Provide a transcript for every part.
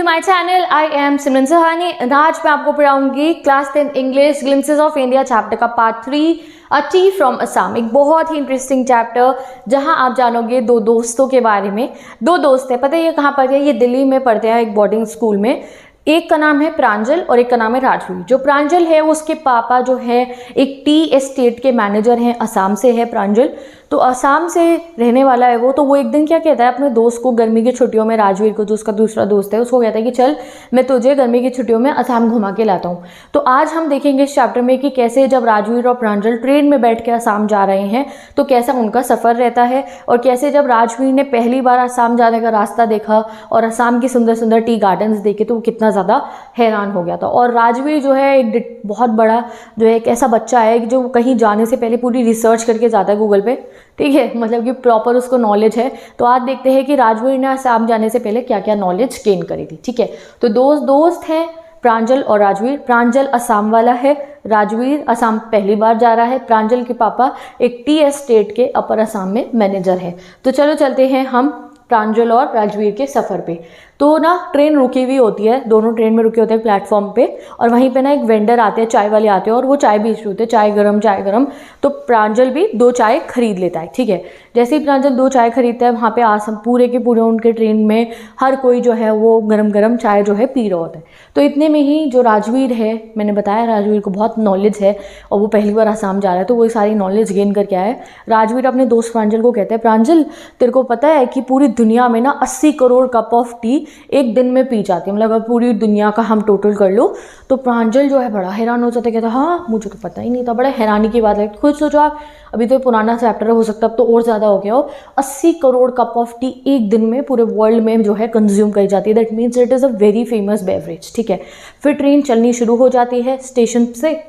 My channel. I am Simran Suhani. आज मैं आपको पढ़ाऊंगी class 10 English glimpses of India chapter का part 3 a tea from Assam. एक बहुत ही इंटरेस्टिंग चैप्टर जहां आप जानोगे दो दोस्तों के बारे में। दो दोस्त हैं, पता है ये कहाँ पढ़ते हैं? ये दिल्ली में पढ़ते हैं एक बोर्डिंग स्कूल में। एक का नाम है प्रांजल और एक का नाम है राजवीर। जो प्रांजल है उसके पापा जो है एक टी एस्टेट के मैनेजर हैं, असम से है प्रांजल। तो असम से रहने वाला है वो। तो वो एक दिन क्या कहता है अपने दोस्त को गर्मी की छुट्टियों में, राजवीर को जो उसका दूसरा दोस्त है उसको कहता है कि चल मैं तुझे गर्मी की छुट्टियों में असम घुमा के लाता हूँ। तो आज हम देखेंगे इस चैप्टर में कि कैसे जब राजवीर और प्रांजल ट्रेन में बैठ के असम जा रहे हैं तो कैसा उनका सफ़र रहता है, और कैसे जब राजवीर ने पहली बार असम जाने का रास्ता देखा और असम की सुंदर सुंदर टी गार्डन्स देखे तो वो कितना ज़्यादा हैरान हो गया था। और राजवीर जो है एक बहुत बड़ा जो है एक ऐसा बच्चा है जो कहीं जाने से पहले पूरी रिसर्च करके जाता है गूगल पे, ठीक है, मतलब कि प्रॉपर उसको नॉलेज है। तो आज देखते हैं कि राजवीर ने असम जाने से पहले क्या क्या नॉलेज गेन करी थी। ठीक है, तो दोस्त हैं प्रांजल और राजवीर। प्रांजल असम वाला है, राजवीर असम पहली बार जा रहा है। प्रांजल के पापा एक टी एस्टेट के अपर असम में मैनेजर है। तो चलो चलते हैं हम प्रांजल और राजवीर के सफ़र पे। तो ना ट्रेन रुकी हुई होती है, दोनों ट्रेन में रुके होते हैं प्लेटफॉर्म पे, और वहीं पे ना एक वेंडर आते हैं, चाय वाले आते हैं और वो चाय बेच रहे होते हैं, चाय गरम। तो प्रांजल भी 2 चाय खरीद लेता है। ठीक है, जैसे ही प्रांजल 2 चाय खरीदता है वहाँ पे आसम पूरे के पूरे उनके ट्रेन में हर कोई जो है वो गरम चाय जो है पी रहा होता है। तो इतने में ही जो राजवीर है, मैंने बताया राजवीर को बहुत नॉलेज है और वो पहली बार आसाम जा रहा है तो वो सारी नॉलेज गेन करके आया है। राजवीर अपने दोस्त प्रांजल को कहता है, प्रांजल तेरे को पता है कि पूरी दुनिया में ना 80 करोड़ कप ऑफ टी एक दिन में पी जाती है, मतलब अगर पूरी दुनिया का हम टोटल कर लो। तो प्रांजल जो है बड़ा हैरान हो जाता है, कहता हाँ मुझे तो पता ही नहीं था। बड़ा हैरानी की बात है, खुद सोचो आप, अभी तो पुराना चैप्टर हो सकता है अब तो और ज़्यादा हो गया हो। 80 करोड़ कप ऑफ टी एक दिन में पूरे वर्ल्ड में जो है कंज्यूम करी जाती है। That means it is a very famous beverage. ठीक है, फिर ट्रेन चलनी शुरू हो जाती है स्टेशन से,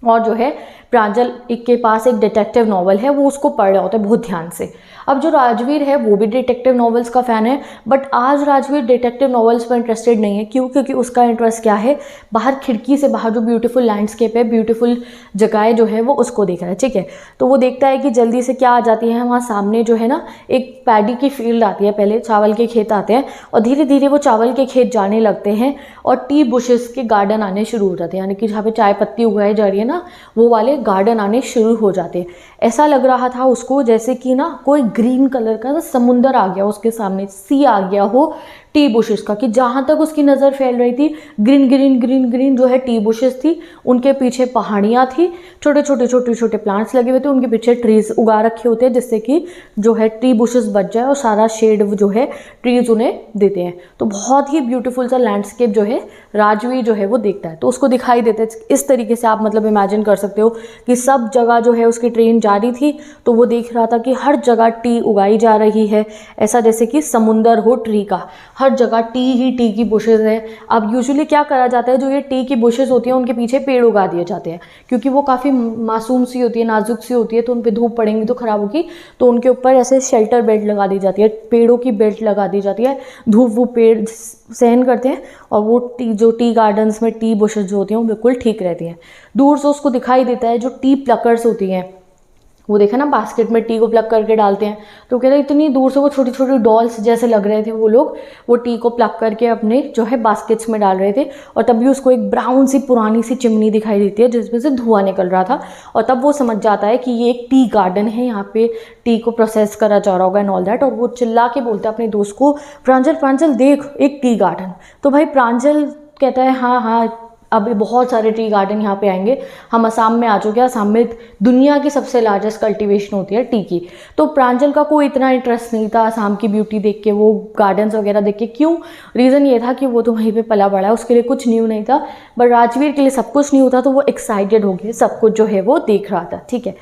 और जो है प्रांजल के पास एक डिटेक्टिव नॉवल है, वो उसको पढ़ रहा होता है बहुत ध्यान से। अब जो राजवीर है वो भी डिटेक्टिव नॉवेल्स का फ़ैन है, बट आज राजवीर डिटेक्टिव नॉवेल्स पर इंटरेस्टेड नहीं है। क्यों? क्योंकि उसका इंटरेस्ट क्या है, बाहर खिड़की से बाहर जो ब्यूटीफुल लैंडस्केप है, ब्यूटीफुल जगह जो है वो उसको देख रहा है। ठीक है, तो वो देखता है कि जल्दी से क्या आ जाती है वहाँ सामने जो है ना एक पैडी की फील्ड आती है, पहले चावल के खेत आते हैं और धीरे धीरे वो चावल के खेत जाने लगते हैं और टी बुशेस के गार्डन आने शुरू हो जाते हैं, यानी कि जहाँ पे चाय पत्ती उगाई जा रही है ना वो वाले गार्डन आने शुरू हो जाते हैं। ऐसा लग रहा था उसको जैसे कि ना कोई ग्रीन कलर का समुंदर आ गया उसके सामने, सी आ गया हो टी बुशेस का, कि जहाँ तक उसकी नज़र फैल रही थी ग्रीन जो है टी बुशेस थी, उनके पीछे पहाड़ियाँ थी, छोटे प्लांट्स लगे हुए थे, उनके पीछे ट्रीज उगा रखे होते हैं जिससे कि जो है टी बुशेस बच जाए और सारा शेड जो है ट्रीज उन्हें देते हैं। तो बहुत ही ब्यूटीफुल सा लैंडस्केप जो है राजवीर जो है वो देखता है, तो उसको दिखाई देता है इस तरीके से। आप मतलब इमेजिन कर सकते हो कि सब जगह जो है उसकी ट्रेन जा रही थी तो वो देख रहा था कि हर जगह टी उगाई जा रही है, ऐसा जैसे कि समुंदर हो ट्री का, हर जगह टी की बुशेस है। अब यूजुअली क्या करा जाता है, जो ये टी की बुशेस होती हैं उनके पीछे पेड़ उगा दिए जाते हैं क्योंकि वो काफ़ी मासूम सी होती है, नाजुक सी होती है, तो उन पर धूप पड़ेंगी तो ख़राब होगी, तो उनके ऊपर ऐसे शेल्टर बेल्ट लगा दी जाती है, पेड़ों की बेल्ट लगा दी जाती है, धूप वो पेड़ सहन करते हैं और वो जो टी गार्डन्स में टी बुशेस जो होती हैं वो बिल्कुल ठीक रहती हैं। दूर से उसको दिखाई देता है जो टी प्लकर्स होती हैं, वो देखा ना बास्केट में टी को प्लग करके डालते हैं, तो कहते हैं इतनी दूर से वो छोटी डॉल्स जैसे लग रहे थे वो लोग, वो टी को प्लग करके अपने जो है बास्केट्स में डाल रहे थे। और तभी उसको एक ब्राउन सी पुरानी सी चिमनी दिखाई देती है जिसमें से धुआं निकल रहा था, और तब वो समझ जाता है कि ये एक टी गार्डन है, यहाँ पे टी को प्रोसेस करा जा रहा होगा एंड ऑल दैट। और वो चिल्ला के बोलता है अपने दोस्त को, प्रांजल देख एक टी गार्डन। तो भाई प्रांजल कहता है हाँ अभी बहुत सारे टी गार्डन यहाँ पे आएंगे, हम असम में आ चुके हैं, असम में दुनिया की सबसे लार्जेस्ट कल्टीवेशन होती है टी की। तो प्रांजल का कोई इतना इंटरेस्ट नहीं था असम की ब्यूटी देख के, वो गार्डन्स वगैरह देख के। क्यों? रीज़न ये था कि वो तो वहीं पे पला बड़ा है, उसके लिए कुछ न्यू नहीं था, बट राजवीर के लिए सब कुछ न्यू था, तो वो एक्साइटेड हो गया, सब कुछ जो है वो देख रहा था। ठीक है,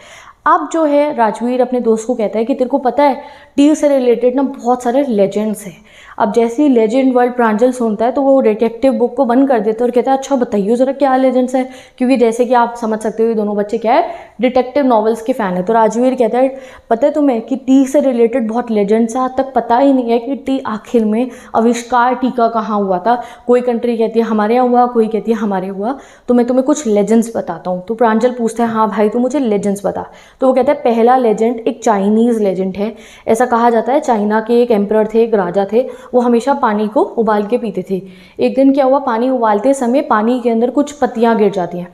अब जो है राजवीर अपने दोस्त को कहता है कि तेरे को पता है टी से रिलेटेड ना बहुत सारे लेजेंड्स हैं। अब जैसे ही लेजेंड वर्ड प्रांजल सुनता है तो वो डिटेक्टिव बुक को बंद कर देता है और कहता है अच्छा बताइए ज़रा क्या लेजेंड्स है, क्योंकि जैसे कि आप समझ सकते हो ये दोनों बच्चे क्या है डिटेक्टिव नॉवेल्स के फ़ैन है। तो राजवीर कहता है पता है तुम्हें कि टी से रिलेटेड बहुत लेजेंड्स है, आज तक पता ही नहीं है कि टी आखिर में आविष्कार टी का कहाँ हुआ था। कोई कंट्री कहती है हमारे यहाँ हुआ, कोई कहती है हमारे हुआ, तो मैं तुम्हें कुछ लेजेंड्स बताता हूँ। तो प्रांजल पूछता है हाँ भाई तो मुझे लेजेंड्स बता। तो वो कहता है पहला लेजेंड एक चाइनीज़ लेजेंड है। ऐसा कहा जाता है चाइना के एक एम्परर थे, एक राजा थे, वो हमेशा पानी को उबाल के पीते थे। एक दिन क्या हुआ, पानी उबालते समय पानी के अंदर कुछ पत्तियाँ गिर जाती हैं,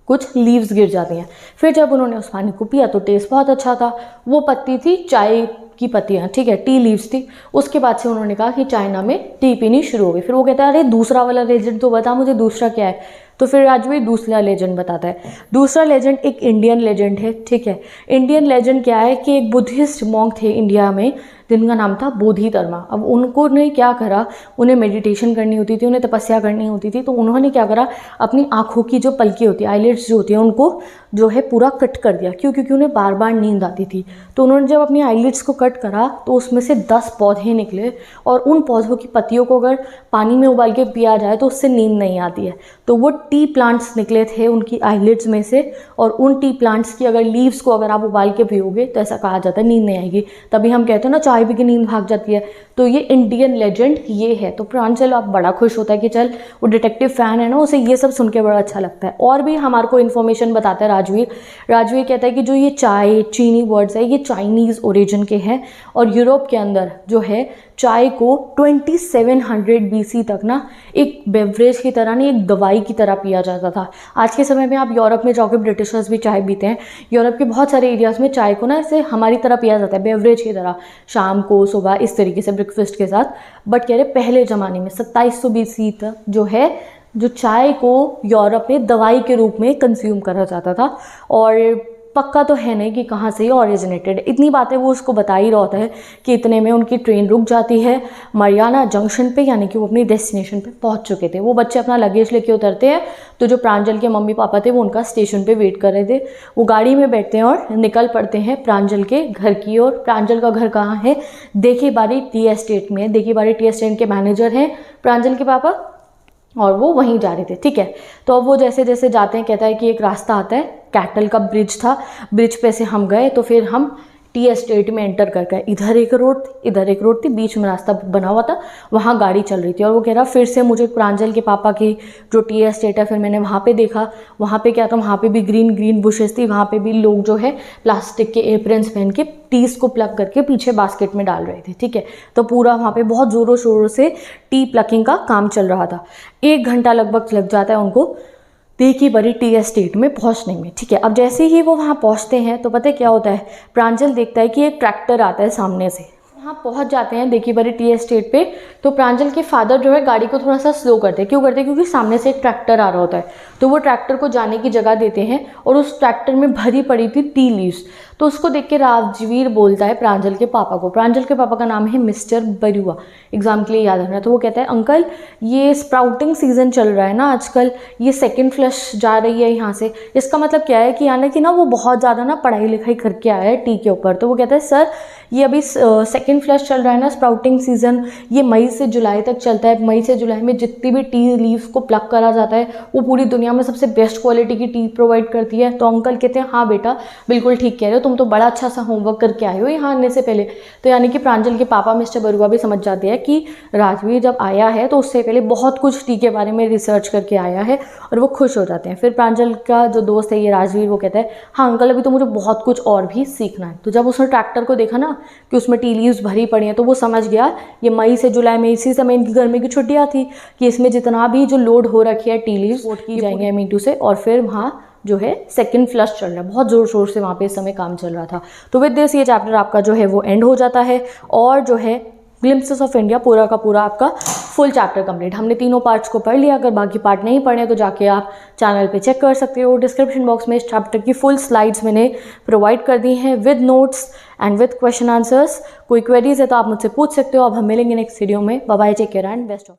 कुछ लीव्स गिर जाती हैं। फिर जब उन्होंने उस पानी को पिया तो टेस्ट बहुत अच्छा था। वो पत्ती थी चाय की पत्तियाँ, ठीक है, टी लीव्स थी। उसके बाद से उन्होंने कहा कि चाइना में टी पीनी शुरू हो गई। फिर वो कहता है अरे दूसरा वाला लेजेंड तो बता मुझे, दूसरा क्या है। तो फिर राजवीर दूसरा लेजेंड बताता है। दूसरा लेजेंड एक इंडियन लेजेंड है, ठीक है। इंडियन लेजेंड क्या है कि एक बुद्धिस्ट मॉन्क थे इंडिया में जिनका नाम था बोधिधर्मा। अब उनको ने क्या करा, उन्हें मेडिटेशन करनी होती थी, उन्हें तपस्या करनी होती थी। तो उन्होंने क्या करा, अपनी आँखों की जो पलकी होती है, आईलिड्स जो होती है, उनको जो है पूरा कट कर दिया। क्यों? क्योंकि उन्हें बार बार नींद आती थी। तो उन्होंने जब अपनी आईलिड्स को कट करा तो उसमें से 10 पौधे निकले, और उन पौधों की पत्तियों को अगर पानी में उबाल के पिया जाए तो उससे नींद नहीं आती है। तो वो टी प्लांट्स निकले थे उनकी आईलिड्स में से, और उन टी प्लांट्स की अगर लीव्स को अगर आप उबाल के पियोगे तो ऐसा कहा जाता है नींद नहीं आएगी। तभी हम कहते हैं ना चाय पी के नींद भाग जाती है। तो ये इंडियन लेजेंड ये है। तो प्रांजल आप बड़ा खुश होता है कि चल वो डिटेक्टिव फैन है ना, उसे ये सब सुन के बड़ा अच्छा लगता है। और भी हमारे को इन्फॉर्मेशन बताता है राजवीर कहता है कि जो ये चाय चीनी वर्ड्स है ये चाइनीज़ ओरिजिन के हैं, और यूरोप के अंदर जो है चाय को 2700 BC तक ना एक बेवरेज की तरह नहीं, एक दवाई की तरह पिया जाता था। आज के समय में आप यूरोप में जाओगे, ब्रिटिशर्स भी चाय पीते हैं। यूरोप के बहुत सारे एरियाज़ में चाय को ना ऐसे हमारी तरह पिया जाता है, बेवरेज की तरह, शाम को सुबह इस तरीके से ब्रेकफास्ट के साथ। बट कह रहे पहले ज़माने में 2700 BC तक जो है जो चाय को यूरोप में दवाई के रूप में कंज्यूम करा जाता था। और पक्का तो है नहीं कि कहाँ से ये ओरिजिनेटेड। इतनी बातें वो उसको बता ही रहा होता है कि इतने में उनकी ट्रेन रुक जाती है मरियाना जंक्शन पे, यानी कि वो अपनी डेस्टिनेशन पे पहुंच चुके थे। वो बच्चे अपना लगेज लेके उतरते हैं, तो जो प्रांजल के मम्मी पापा थे वो उनका स्टेशन पे वेट कर रहे थे। वो गाड़ी में बैठते हैं और निकल पड़ते हैं प्रांजल के घर की ओर। प्रांजल का घर कहाँ है? देखीबारी टी एस्टेट में। देखीबारी टी एस्टेट के मैनेजर हैं प्रांजल के पापा, और वो वहीं जा रहे थे, ठीक है। तो अब वो जैसे जैसे जाते हैं, कहता है कि एक रास्ता आता है, कैटल का ब्रिज था, ब्रिज पे से हम गए तो फिर हम टी एस्टेट में एंटर कर गए। इधर एक रोड थी, इधर एक रोड थी, बीच में रास्ता बना हुआ था, वहाँ गाड़ी चल रही थी। और वो कह रहा फिर से मुझे प्रांजल के पापा की जो टी एस्टेट है फिर मैंने वहाँ पे देखा। वहाँ पे क्या था, वहाँ पे भी ग्रीन बुशेस थी, वहाँ पे भी लोग जो है प्लास्टिक के एप्रन्स पहन के टीज को प्लग करके पीछे बास्केट में डाल रहे थे, ठीक है। तो पूरा वहाँ पे बहुत ज़ोरों शोरों से टी प्लकिंग का काम चल रहा था। 1 घंटा लगभग लग जाता है उनको देखीबारी टी एस्टेट में पहुंचने में, ठीक है। अब जैसे ही वो वहाँ पहुँचते हैं तो पता है क्या होता है, प्रांजल देखता है कि एक ट्रैक्टर आता है सामने से। वहाँ पहुँच जाते हैं देखीबारी टी एस्टेट पे। तो प्रांजल के फादर जो है गाड़ी को थोड़ा सा स्लो करते हैं। क्यों करते हैं? क्योंकि सामने से एक ट्रैक्टर आ रहा होता है। तो वो ट्रैक्टर को जाने की जगह देते हैं, और उस ट्रैक्टर में भरी पड़ी थी टी लीव्स। तो उसको देख के राजवीर बोलता है प्रांजल के पापा को। प्रांजल के पापा का नाम है मिस्टर बरुआ, एग्जाम के लिए याद रखना। तो वो कहता है अंकल ये स्प्राउटिंग सीजन चल रहा है ना आजकल, ये सेकंड फ्लश जा रही है यहाँ से, इसका मतलब क्या है कि यानी कि ना वो बहुत ज़्यादा ना पढ़ाई लिखाई करके आया है टी के ऊपर। तो वो कहता है सर ये अभी सेकंड फ्लश चल रहा है ना, स्प्राउटिंग सीजन, ये मई से जुलाई तक चलता है। मई से जुलाई में जितनी भी टी लीव्स को प्लग करा जाता है वो पूरी दुनिया में सबसे बेस्ट क्वालिटी की टी प्रोवाइड करती है। तो अंकल कहते हैं हाँ बेटा बिल्कुल ठीक कह रहे हो, तुम तो बड़ा अच्छा सा होमवर्क करके आए हो यहाँ आने से पहले। तो यानी कि प्रांजल के पापा मिस्टर बरुआ भी समझ जाते हैं कि राजवीर जब आया है तो उससे पहले बहुत कुछ टी के बारे में रिसर्च करके आया है, और वो खुश हो जाते हैं। फिर प्रांजल का जो दोस्त है ये राजवीर, वो कहता है हाँ अंकल अभी तो मुझे बहुत कुछ और भी सीखना है। तो जब उसने ट्रैक्टर को देखा ना कि उसमें टी लीव्स भरी पड़ी हैं, तो वो समझ गया ये मई से जुलाई में इसी समय इनकी गर्मी की छुट्टियाँ थी कि इसमें जितना भी जो लोड हो रखी है टी लीव्स वोट की जाएंगे मीटू से, और फिर वहाँ जो है सेकंड फ्लश चल रहा है, बहुत ज़ोर शोर से वहाँ पे इस समय काम चल रहा था। तो विद दिस ये चैप्टर आपका जो है वो एंड हो जाता है, और जो है ग्लिम्पसेस ऑफ इंडिया पूरा का पूरा आपका फुल चैप्टर कंप्लीट। हमने तीनों पार्ट्स को पढ़ लिया। अगर बाकी पार्ट नहीं पढ़े तो जाके आप चैनल पे चेक कर सकते हो। डिस्क्रिप्शन बॉक्स में इस चैप्टर की फुल स्लाइड्स मैंने प्रोवाइड कर दी हैं with notes and with question answers. कोई क्वेरीज है तो आप मुझसे पूछ सकते हो। अब हम मिलेंगे नेक्स्ट वीडियो में। Bye bye, take care and best of.